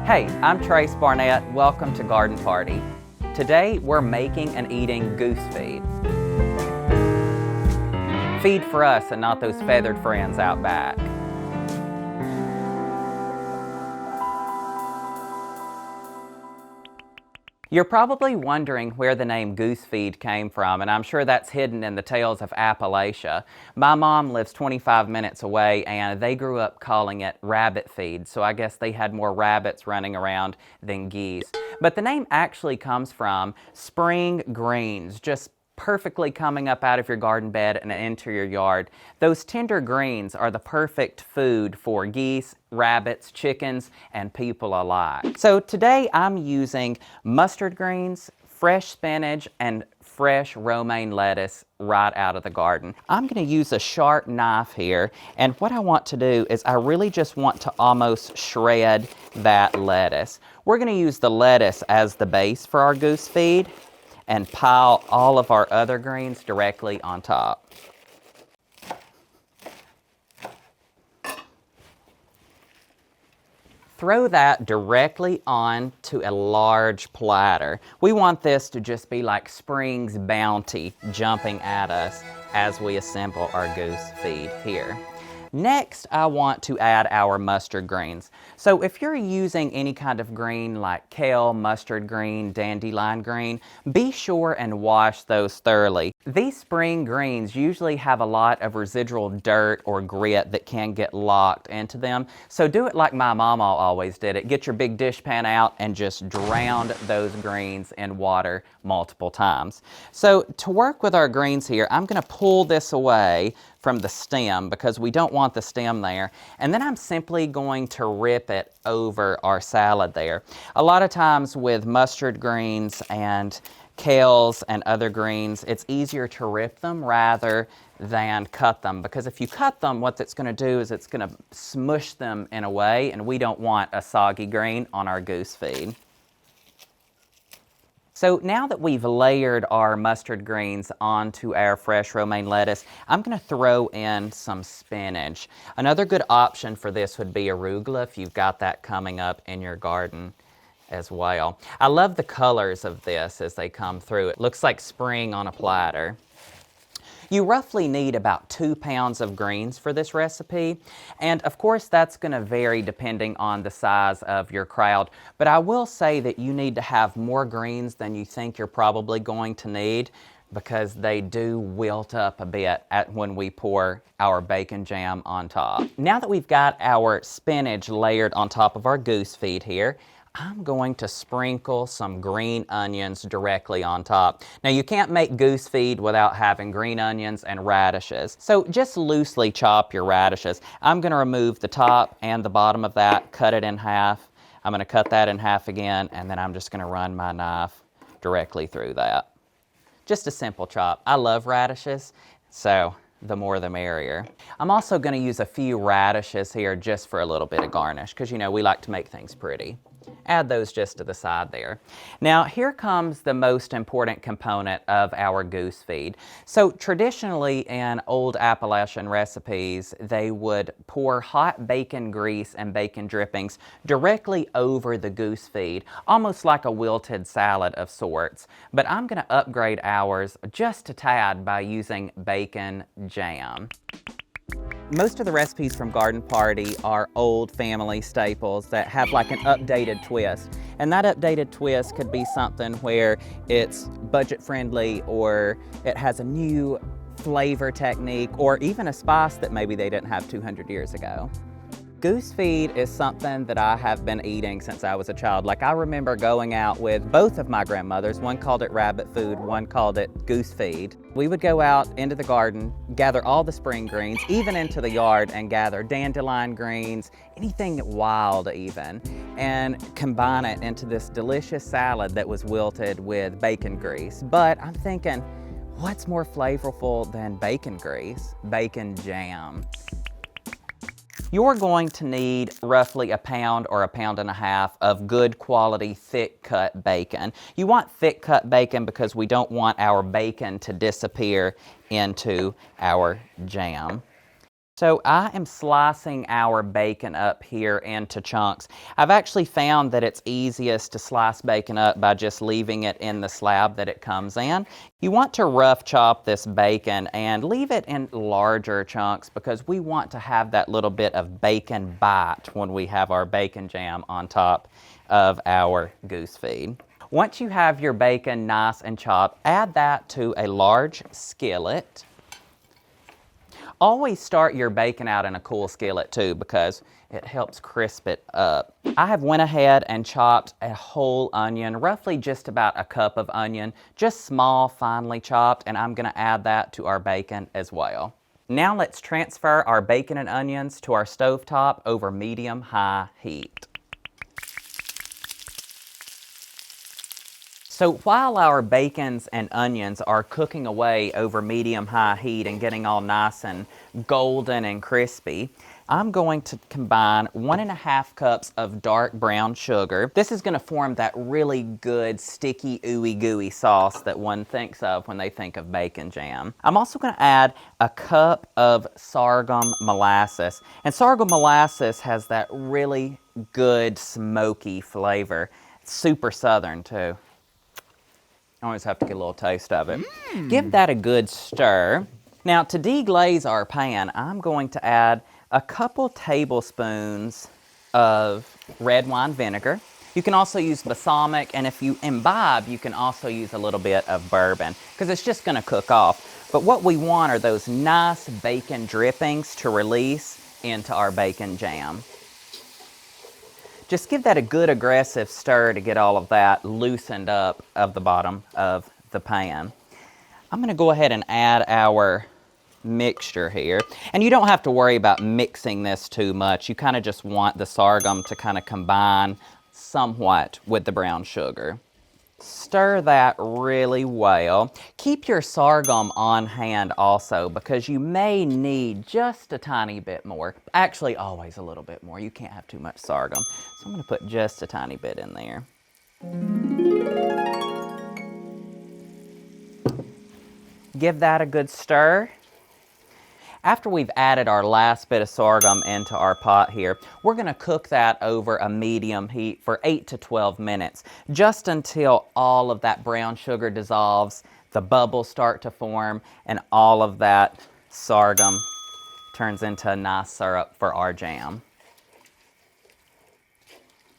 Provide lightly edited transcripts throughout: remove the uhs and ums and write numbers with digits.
Hey, I'm Trace Barnett. Welcome to Garden Party. Today we're making and eating goose feed. Feed for us and not those feathered friends out back. You're probably wondering where the name goose feed came from, and I'm sure that's hidden in the tales of Appalachia. My mom lives 25 minutes away, and they grew up calling it rabbit feed, so I guess they had more rabbits running around than geese. But the name actually comes from spring greens, just perfectly coming up out of your garden bed and into your yard. Those tender greens are the perfect food for geese, rabbits, chickens, and people alike. So today I'm using mustard greens, fresh spinach, and fresh romaine lettuce right out of the garden. I'm going to use a sharp knife here, and what I want to do is I really just want to almost shred that lettuce. We're going to use the lettuce as the base for our goose feed and pile all of our other greens directly on top. Throw that directly onto a large platter. We want this to just be like spring's bounty jumping at us as we assemble our goose feed here. Next, I want to add our mustard greens. So if you're using any kind of green like kale, mustard green, dandelion green, be sure and wash those thoroughly. These spring greens usually have a lot of residual dirt or grit that can get locked into them. So do it like my mama always did it. Get your big dish pan out and just drown those greens in water multiple times. So to work with our greens here, I'm going to pull this away from the stem because we don't want the stem there. And then I'm simply going to rip it over our salad there. A lot of times with mustard greens and kales and other greens, it's easier to rip them rather than cut them, because if you cut them, what it's going to do is it's going to smush them in a way, and we don't want a soggy green on our goose feed. So now that we've layered our mustard greens onto our fresh romaine lettuce, I'm going to throw in some spinach. Another good option for this would be arugula if you've got that coming up in your garden as well. I love the colors of this as they come through. It looks like spring on a platter. You roughly need about 2 pounds of greens for this recipe, and of course that's going to vary depending on the size of your crowd, but I will say that you need to have more greens than you think you're probably going to need, because they do wilt up a bit when we pour our bacon jam on top. Now that we've got our spinach layered on top of our goose feed here, I'm going to sprinkle some green onions directly on top. Now you can't make goose feed without having green onions and radishes. So just loosely chop your radishes. I'm going to remove the top and the bottom of that, cut it in half. I'm going to cut that in half again, and then I'm just going to run my knife directly through that. Just a simple chop. I love radishes, so the more the merrier. I'm also going to use a few radishes here just for a little bit of garnish, because you know we like to make things pretty. Add those just to the side there. Now here comes the most important component of our goose feed. So traditionally in old Appalachian recipes, they would pour hot bacon grease and bacon drippings directly over the goose feed, almost like a wilted salad of sorts. But I'm going to upgrade ours just a tad by using bacon jam. Most of the recipes from Garden Party are old family staples that have like an updated twist. And that updated twist could be something where it's budget friendly, or it has a new flavor technique, or even a spice that maybe they didn't have 200 years ago. Goose feed is something that I have been eating since I was a child. Like I remember going out with both of my grandmothers. One called it rabbit food, one called it goose feed. We would go out into the garden, gather all the spring greens, even into the yard, and gather dandelion greens, anything wild even, and combine it into this delicious salad that was wilted with bacon grease. But I'm thinking, what's more flavorful than bacon grease? Bacon jam. You're going to need roughly a pound or a pound and a half of good quality thick cut bacon. You want thick cut bacon because we don't want our bacon to disappear into our jam. So I am slicing our bacon up here into chunks. I've actually found that it's easiest to slice bacon up by just leaving it in the slab that it comes in. You want to rough chop this bacon and leave it in larger chunks because we want to have that little bit of bacon bite when we have our bacon jam on top of our goose feed. Once you have your bacon nice and chopped, add that to a large skillet. Always start your bacon out in a cool skillet too because it helps crisp it up. I have went ahead and chopped a whole onion, roughly just about a cup of onion, just small, finely chopped, and I'm going to add that to our bacon as well. Now let's transfer our bacon and onions to our stovetop over medium-high heat. So while our bacons and onions are cooking away over medium-high heat and getting all nice and golden and crispy, I'm going to combine 1.5 cups of dark brown sugar. This is going to form that really good, sticky, ooey gooey sauce that one thinks of when they think of bacon jam. I'm also going to add a cup of sorghum molasses. And sorghum molasses has that really good, smoky flavor. It's super southern too. I always have to get a little taste of it. Give that a good stir. Now to deglaze our pan, I'm going to add a couple tablespoons of red wine vinegar. You can also use balsamic, and if you imbibe, you can also use a little bit of bourbon because it's just going to cook off. But what we want are those nice bacon drippings to release into our bacon jam. Just give that a good aggressive stir to get all of that loosened up of the bottom of the pan. I'm going to go ahead and add our mixture here. And you don't have to worry about mixing this too much. You kind of just want the sorghum to kind of combine somewhat with the brown sugar. Stir that really well. Keep your sorghum on hand also because you may need just a tiny bit more. Actually, always a little bit more. You can't have too much sorghum. So I'm going to put just a tiny bit in there. Give that a good stir. After we've added our last bit of sorghum into our pot here, we're going to cook that over a medium heat for 8 to 12 minutes, just until all of that brown sugar dissolves, the bubbles start to form, and all of that sorghum turns into a nice syrup for our jam.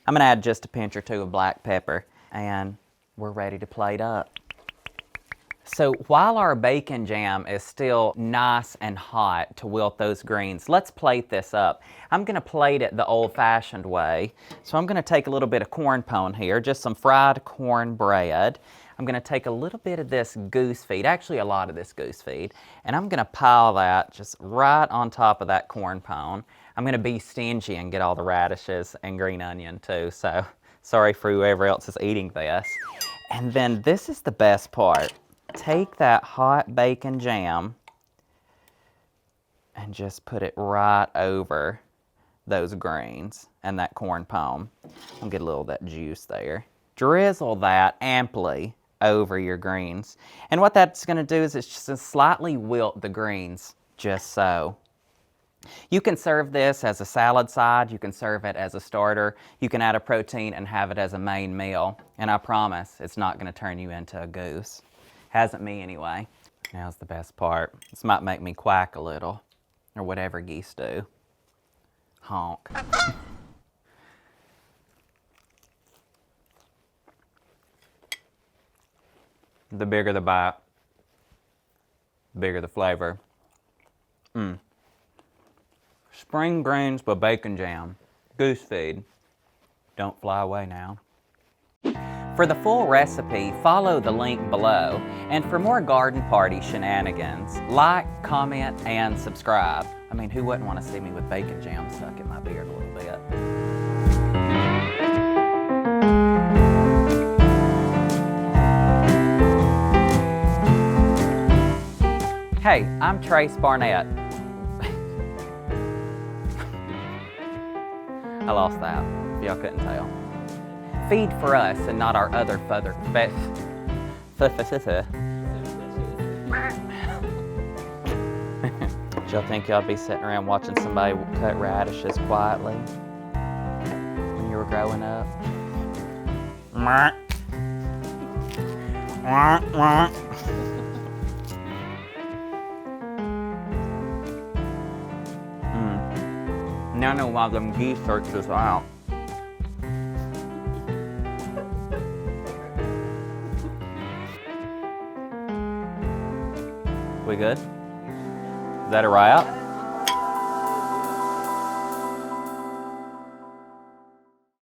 I'm going to add just a pinch or two of black pepper, and we're ready to plate up. So while our bacon jam is still nice and hot to wilt those greens, let's plate this up. I'm going to plate it the old-fashioned way. So I'm going to take a little bit of corn pone here, just some fried cornbread. I'm going to take a little bit of this goose feed, actually a lot of this goose feed, and I'm going to pile that just right on top of that corn pone. I'm going to be stingy and get all the radishes and green onion too, so sorry for whoever else is eating this. And then this is the best part. Take that hot bacon jam and just put it right over those greens and that corn pone. I'll get a little of that juice there. Drizzle that amply over your greens. And what that's going to do is it's just slightly wilt the greens, just so. You can serve this as a salad side. You can serve it as a starter. You can add a protein and have it as a main meal. And I promise it's not going to turn you into a goose. Hasn't me anyway. Now's the best part. This might make me quack a little, or whatever geese do. Honk. The bigger the bite, the bigger the flavor. Spring greens with bacon jam. Goose feed. Don't fly away now. For the full recipe, follow the link below. And for more garden party shenanigans, like, comment, and subscribe. I mean, who wouldn't want to see me with bacon jam stuck in my beard a little bit? Hey, I'm Trace Barnett. I lost that, if y'all couldn't tell. Feed for us and not our other feather. Did y'all think y'all'd be sitting around watching somebody cut radishes quietly when you were growing up? Now I know why them geese searched us out. We good? Is that a wrap?